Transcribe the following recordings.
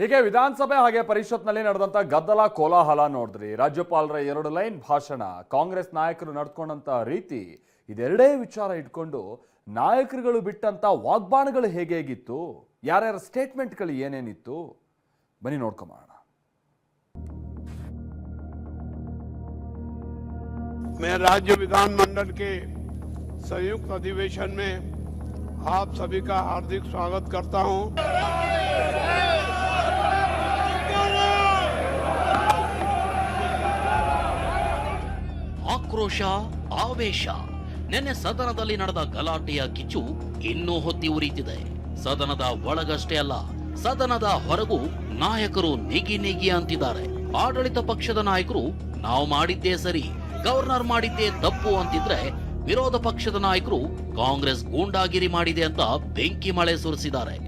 ಹೀಗೆ ವಿಧಾನಸಭೆ ಹಾಗೆ ಪರಿಷತ್ನಲ್ಲಿ ನಡೆದಂತ ಗದ್ದಲ ಕೋಲಾಹಲ ನೋಡಿದ್ರಿ. ರಾಜ್ಯಪಾಲರ 2 ಲೈನ್ ಭಾಷಣ, ಕಾಂಗ್ರೆಸ್ ನಾಯಕರು ನಡ್ಕೊಂಡಂತ ರೀತಿ, ಇದೆರಡೇ ವಿಚಾರ ಇಟ್ಕೊಂಡು ನಾಯಕರುಗಳು ಬಿಟ್ಟಂತ ವಾಗ್ಬಾಣಗಳು ಹೇಗಿತ್ತು, ಯಾರ್ಯಾರ ಸ್ಟೇಟ್ಮೆಂಟ್ಗಳು ಏನೇನಿತ್ತು, ಬನ್ನಿ ನೋಡ್ಕೊಂಬೋಣ. मैं राज्य विधानमंडल के संयुक्त अधिवेशन में आप सभी का हार्दिक स्वागत करता हूं। ಆಕ್ರೋಶ, ಆವೇಶ. ನಿನ್ನೆ ಸದನದಲ್ಲಿ ನಡೆದ ಗಲಾಟೆಯ ಕಿಚ್ಚು ಇನ್ನೂ ಹೊತ್ತಿ ಉರಿತಿದೆ. ಸದನದ ಒಳಗಷ್ಟೇ ಅಲ್ಲ, ಸದನದ ಹೊರಗೂ ನಾಯಕರು ನಿಗಿ ನಿಗಿ ಅಂತಿದ್ದಾರೆ. ಆಡಳಿತ ಪಕ್ಷದ ನಾಯಕರು ನಾವು ಮಾಡಿದ್ದೇ ಸರಿ, ಗವರ್ನರ್ ಮಾಡಿದ್ದೇ ತಪ್ಪು ಅಂತಿದ್ರೆ, ವಿರೋಧ ಪಕ್ಷದ ನಾಯಕರು ಕಾಂಗ್ರೆಸ್ ಗೂಂಡಾಗಿರಿ ಮಾಡಿದೆ ಅಂತ ಬೆಂಕಿ ಮಳೆ ಸುರಿಸಿದ್ದಾರೆ.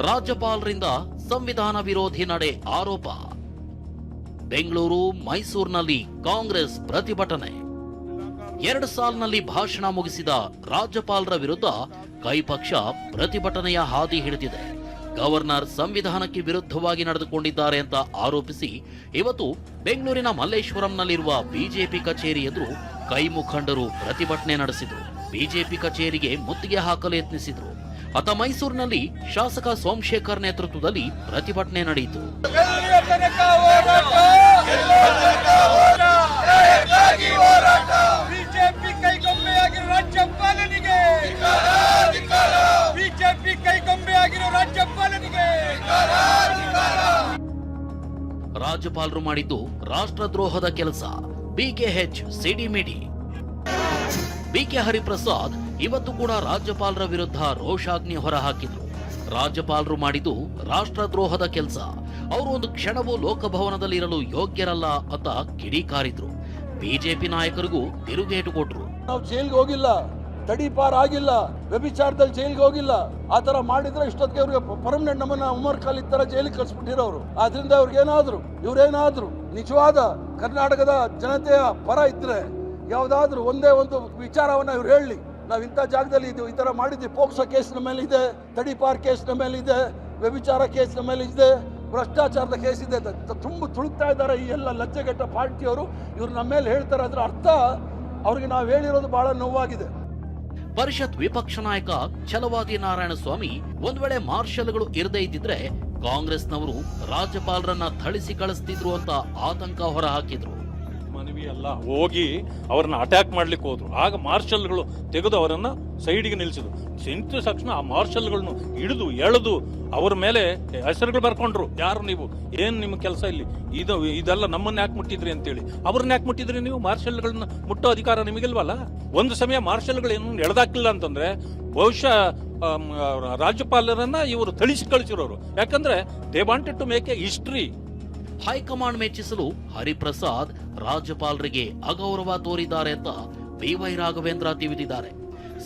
ರಾಜ್ಯಪಾಲರಿಂದ ಸಂವಿಧಾನ ವಿರೋಧಿ ನಡೆ ಆರೋಪ. ಬೆಂಗಳೂರು, ಮೈಸೂರಿನಲ್ಲಿ ಕಾಂಗ್ರೆಸ್ ಪ್ರತಿಭಟನೆ. 2 ಸಾಲಿನಲ್ಲಿ ಭಾಷಣ ಮುಗಿಸಿದ ರಾಜ್ಯಪಾಲರ ವಿರುದ್ಧ ಕೈಪಕ್ಷ ಪ್ರತಿಭಟನೆಯ ಹಾದಿ ಹಿಡಿದಿದೆ. ಗವರ್ನರ್ ಸಂವಿಧಾನಕ್ಕೆ ವಿರುದ್ಧವಾಗಿ ನಡೆದುಕೊಂಡಿದ್ದಾರೆ ಅಂತ ಆರೋಪಿಸಿ ಇವತ್ತು ಬೆಂಗಳೂರಿನ ಮಲ್ಲೇಶ್ವರಂನಲ್ಲಿರುವ ಬಿಜೆಪಿ ಕಚೇರಿ ಎದುರು ಕೈ ಮುಖಂಡರು ಪ್ರತಿಭಟನೆ ನಡೆಸಿದರು. ಬಿಜೆಪಿ ಕಚೇರಿಗೆ ಮುತ್ತಿಗೆ ಹಾಕಲು ಯತ್ನಿಸಿದರು. ಅತ ಮೈಸೂರಿನಲ್ಲಿ ಶಾಸಕ ಸೋಮಶೇಖರ್ ನೇತೃತ್ವದಲ್ಲಿ ಪ್ರತಿಭಟನೆ ನಡೆಯಿತು. ರಾಜ್ಯಪಾಲರು ಮಾಡಿದ್ದು ರಾಷ್ಟ್ರದ್ರೋಹದ ಕೆಲಸ, ಬಿಕೆಎಚ್ ಸಿಡಿಮಿಡಿ. ಬಿಕೆ ಹರಿಪ್ರಸಾದ್ ಇವತ್ತು ಕೂಡ ರಾಜ್ಯಪಾಲರ ವಿರುದ್ಧ ರೋಷಾಗ್ನಿ ಹೊರಹಾಕಿದ್ರು. ರಾಜ್ಯಪಾಲರು ಮಾಡಿದ್ದು ರಾಷ್ಟ್ರದ್ರೋಹದ ಕೆಲಸ, ಅವರು ಒಂದು ಕ್ಷಣವೂ ಲೋಕಭವನದಲ್ಲಿ ಇರಲು ಯೋಗ್ಯರಲ್ಲ ಅಂತ ಕಿಡಿಕಾರಿದ್ರು. ಬಿಜೆಪಿ ನಾಯಕರಿಗೂ ತಿರುಗೇಟು ಕೊಟ್ರು. ನಾವು ಜೈಲ್ಗೆ ಹೋಗಿಲ್ಲ, ತಡಿಪಾರ್ ಆಗಿಲ್ಲ, ವ್ಯಭಿಚಾರದಲ್ಲಿ ಜೈಲ್ಗೆ ಹೋಗಿಲ್ಲ. ಆ ತರ ಮಾಡಿದ್ರೆ ಇಷ್ಟೊತ್ತಿಗೆ ಅವ್ರಿಗೆ ಪರ್ಮನೆಂಟ್ ನಮ್ಮನ್ನ ಉಮರ್ ಖಾಲಿದ್ ತರ ಜೈಲಿಗೆ ಕಳಿಸ್ಬಿಟ್ಟಿರೋರು. ಆದ್ರಿಂದ ಇವ್ರೇನಾದ್ರು ನಿಜವಾದ ಕರ್ನಾಟಕದ ಜನತೆಯ ಪರ ಇದ್ರೆ ಯಾವ್ದಾದ್ರು ಒಂದೇ ಒಂದು ವಿಚಾರವನ್ನ ಇವ್ರು ಹೇಳಿ, ನಾವ್ ಇಂಥ ಜಾಗದಲ್ಲಿ ಇದ್ದೀವಿ, ಈ ತರ ಮಾಡಿದ್ವಿ. ಪೋಕ್ಸೋ ಕೇಸ್ನ ಮೇಲೆ ಇದೆ, ತಡಿಪಾರ್ ಕೇಸ್ನ ಮೇಲೆ ಇದೆ, ವ್ಯಭಿಚಾರ ಕೇಸ್ನ ಮೇಲೆ ಇದೆ, ಭ್ರಷ್ಟಾಚಾರದ ಕೇಸ್ ಇದೆ. ತುಂಬ ತುಳುಕ್ತಾ ಇದ್ದಾರೆ ಈ ಎಲ್ಲ ಲಜ್ಜೆಗೆಟ್ಟ ಪಾರ್ಟಿಯವರು. ಇವ್ರು ನಮ್ಮ ಮೇಲೆ ಹೇಳ್ತಾರೆ, ಅದ್ರ ಅರ್ಥ ಅವ್ರಿಗೆ ನಾವು ಹೇಳಿರೋದು ಬಹಳ ನೋವಾಗಿದೆ. ಪರಿಷತ್ ವಿಪಕ್ಷ ನಾಯಕ ಛಲವಾದಿ ನಾರಾಯಣಸ್ವಾಮಿ ಒಂದ್ ವೇಳೆ ಮಾರ್ಷಲ್ಗಳು ಇರದೇ ಇದ್ದಿದ್ರೆ ಕಾಂಗ್ರೆಸ್ನವರು ರಾಜ್ಯಪಾಲರನ್ನ ಥಳಿಸಿ ಕಳಿಸ್ತಿದ್ರು ಅಂತ ಆತಂಕ ಹೊರಹಾಕಿದ್ರು. ಮನವಿ ಅಲ್ಲ, ಹೋಗಿ ಅವರನ್ನ ಅಟ್ಯಾಕ್ ಮಾಡ್ಲಿಕ್ಕೆ ಹೋದ್ರು. ಆಗ ಮಾರ್ಷಲ್ಗಳು ತೆಗೆದು ಅವರನ್ನ ಸೈಡ್ಗೆ ನಿಲ್ಲಿಸಿದ್ರು. ನಿಂತ ತಕ್ಷಣ ಆ ಮಾರ್ಷಲ್ಗಳನ್ನು ಹಿಡಿದು ಎಳೆದು ಅವರ ಮೇಲೆ ಹೆಸರುಗಳು ಬರ್ಕೊಂಡ್ರು. ಯಾರು ನೀವು, ಏನ್ ನಿಮ್ಮ ಕೆಲಸ ಇಲ್ಲಿ, ಇದೆಲ್ಲ ನಮ್ಮನ್ನ ಯಾಕೆ ಮುಟ್ಟಿದ್ರಿ ಅಂತೇಳಿ. ಅವ್ರನ್ನ ಯಾಕೆ ಮುಟ್ಟಿದ್ರಿ ನೀವು? ಮಾರ್ಷಲ್ಗಳನ್ನ ಮುಟ್ಟೋ ಅಧಿಕಾರ ನಿಮಗಿಲ್ವಲ್ಲ. ಒಂದು ಸಮಯ ಮಾರ್ಷಲ್ಗಳು ಏನು ಎಳೆದಾಕಿಲ್ಲ ಅಂತಂದ್ರೆ ಬಹುಶಃ ರಾಜ್ಯಪಾಲರನ್ನ ಇವರು ಥಳಿಸಿ ಕಳಿಸಿರೋರು. ಯಾಕಂದ್ರೆ they wanted to make a history. High command ಮೆಚ್ಚಿಸಲು ಹರಿಪ್ರಸಾದ್ ರಾಜ್ಯಪಾಲರಿಗೆ ಅಗೌರವ ತೋರಿದ್ದಾರೆ ಅಂತ ಬಿವೈ ರಾಘವೇಂದ್ರ ತಿವಿದಿದ್ದಾರೆ.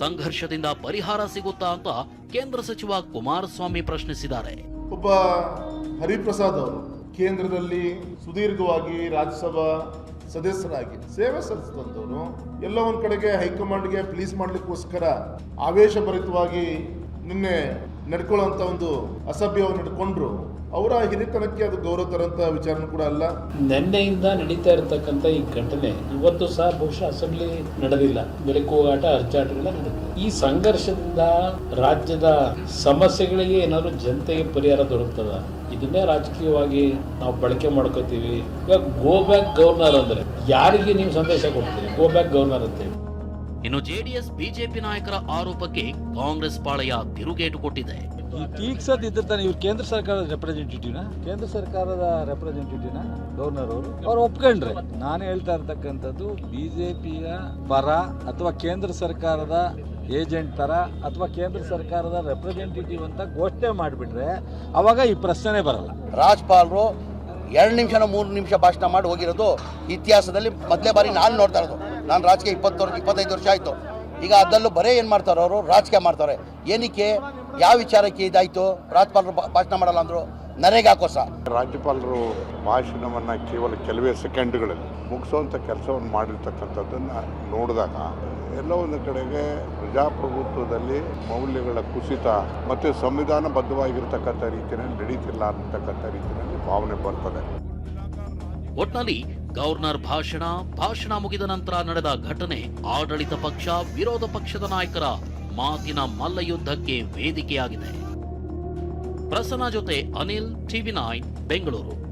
ಸಂಘರ್ಷದಿಂದ ಪರಿಹಾರ ಸಿಗುತ್ತಾ ಅಂತ ಕೇಂದ್ರ ಸಚಿವ ಕುಮಾರಸ್ವಾಮಿ ಪ್ರಶ್ನಿಸಿದ್ದಾರೆ. ಒಬ್ಬ ಹರಿಪ್ರಸಾದ್ ಅವರು ಕೇಂದ್ರದಲ್ಲಿ ಸುದೀರ್ಘವಾಗಿ ರಾಜ್ಯಸಭಾ ಸದಸ್ಯರಾಗಿ ಸೇವೆ ಸಲ್ಲಿಸಿದಂಥವ್ರು ಎಲ್ಲ ಒಂದ್ ಕಡೆಗೆ ಹೈಕಮಾಂಡ್ಗೆ ಪ್ಲೀಸ್ ಮಾಡ್ಲಿಕ್ಕೋಸ್ಕರ ಆವೇಶಭರಿತವಾಗಿ ನಿನ್ನೆ ನಡ್ಕೊಳ್ಳುವಂತ ಒಂದು ಅಸಭ್ಯವನ್ನು ನಡ್ಕೊಂಡ್ರು. ಅವರ ಹಿರಿತನಕ್ಕೆ ಅದು ಗೌರವ ತರಂತ ವಿಚಾರನೂ ಕೂಡ ಅಲ್ಲ. ನಿನ್ನೆಯಿಂದ ನಡೀತಾ ಇರತಕ್ಕಂಥ ಈ ಘಟನೆ ಇವತ್ತು ಸಹ ಬಹುಶಃ ಅಸೆಂಬ್ಲಿ ನಡೆದಿಲ್ಲ, ಬೆಲೆ ಕೂಗಾಟ ಅರ್ಚಾಟಗಳ ನಡೆದಿದೆ. ಈ ಸಂಘರ್ಷದಿಂದ ರಾಜ್ಯದ ಸಮಸ್ಯೆಗಳಿಗೆ ಏನಾದ್ರು ಜನತೆಗೆ ಪರಿಹಾರ ದೊರಕ್ತದ? ಇದನ್ನೇ ರಾಜಕೀಯವಾಗಿ ನಾವು ಬಳಕೆ ಮಾಡ್ಕೋತೀವಿ. ಈಗ ಗೋ ಬ್ಯಾಕ್ ಗವರ್ನರ್ ಅಂದ್ರೆ ಯಾರಿಗೆ ನೀವು ಸಂದೇಶ ಕೊಡ್ತೀರಿ? ಗೋ ಬ್ಯಾಕ್ ಗವರ್ನರ್ ಅಂತೇಳಿ. ಇನ್ನು ಜೆಡಿಎಸ್ ಬಿಜೆಪಿ ನಾಯಕರ ಆರೋಪಕ್ಕೆ ಕಾಂಗ್ರೆಸ್ ಪಾಳೆಯ ತಿರುಗೇಟು ಕೊಟ್ಟಿದೆ. ಈ ಟೀಕ್ಸದಿದ್ದ ತಾನೆ ಇವ್ರು ಕೇಂದ್ರ ಸರ್ಕಾರದ ರೆಪ್ರೆಸೆಂಟೇಟಿವ್ನ ಗವರ್ನರ್ ಅವ್ರು ಒಪ್ಕೊಂಡ್ರೆ, ನಾನು ಹೇಳ್ತಾ ಇರ್ತಕ್ಕಂಥದ್ದು ಬಿಜೆಪಿಯ ಪರ ಅಥವಾ ಕೇಂದ್ರ ಸರ್ಕಾರದ ಏಜೆಂಟ್ ತರ ಅಥವಾ ಕೇಂದ್ರ ಸರ್ಕಾರದ ರೆಪ್ರೆಸೆಂಟೇಟಿವ್ ಅಂತ ಘೋಷಣೆ ಮಾಡಿಬಿಟ್ರೆ ಅವಾಗ ಈ ಪ್ರಶ್ನೆ ಬರಲ್ಲ. ರಾಜ್ಯಪಾಲರು 2 ನಿಮಿಷ 3 ನಿಮಿಷ ಭಾಷಣ ಮಾಡಿ ಹೋಗಿರೋದು ಇತಿಹಾಸದಲ್ಲಿ ಮೊದಲೇ ಬಾರಿ ನಾನು ನೋಡ್ತಾ ಇರೋದು. ನಾನು ರಾಜಕೀಯ 25 ವರ್ಷ ಆಯಿತು. ಈಗ ಅದರಲ್ಲೂ ಬರೇ ಏನು ಮಾಡ್ತಾರೆ, ಅವರು ರಾಜಕೀಯ ಮಾಡ್ತಾರೆ. ಏನಕ್ಕೆ, ಯಾವ ವಿಚಾರಕ್ಕೆ ಇದಾಯಿತು? ರಾಜ್ಯಪಾಲರು ಭಾಷಣ ಮಾಡಲ್ಲ ಅಂದರು, ನರೇಗಾ ಕೋಸ. ರಾಜ್ಯಪಾಲರು ಭಾಷಣವನ್ನು ಕೇವಲ ಕೆಲವೇ ಸೆಕೆಂಡ್ಗಳಲ್ಲಿ ಮುಗಿಸುವಂಥ ಕೆಲಸವನ್ನು ಮಾಡಿರ್ತಕ್ಕಂಥದ್ದನ್ನು ನೋಡಿದಾಗ ಎಲ್ಲ ಒಂದು ಕಡೆಗೆ ಪ್ರಜಾಪ್ರಭುತ್ವದಲ್ಲಿ ಮೌಲ್ಯಗಳ ಕುಸಿತ ಮತ್ತೆ ಸಂವಿಧಾನಬದ್ಧವಾಗಿರ್ತಕ್ಕಂಥ ರೀತಿಯಲ್ಲಿ ನಡೀತಿಲ್ಲ ಅಂತಕ್ಕಂಥ ರೀತಿಯಲ್ಲಿ ಭಾವನೆ ಬರ್ತದೆ. ಒಟ್ನಲ್ಲಿ ಗವರ್ನರ್ ಭಾಷಣ ಮುಗಿದ ನಂತರ ನಡೆದ ಘಟನೆ ಆಡಳಿತ ಪಕ್ಷ ವಿರೋಧ ಪಕ್ಷದ ನಾಯಕರ ಮಾತಿನ ಮಲ್ಲಯುದ್ಧಕ್ಕೆ ವೇದಿಕೆಯಾಗಿದೆ. ಪ್ರಸನ್ನ ಜೊತೆ ಅನಿಲ್, TV9 ಬೆಂಗಳೂರು.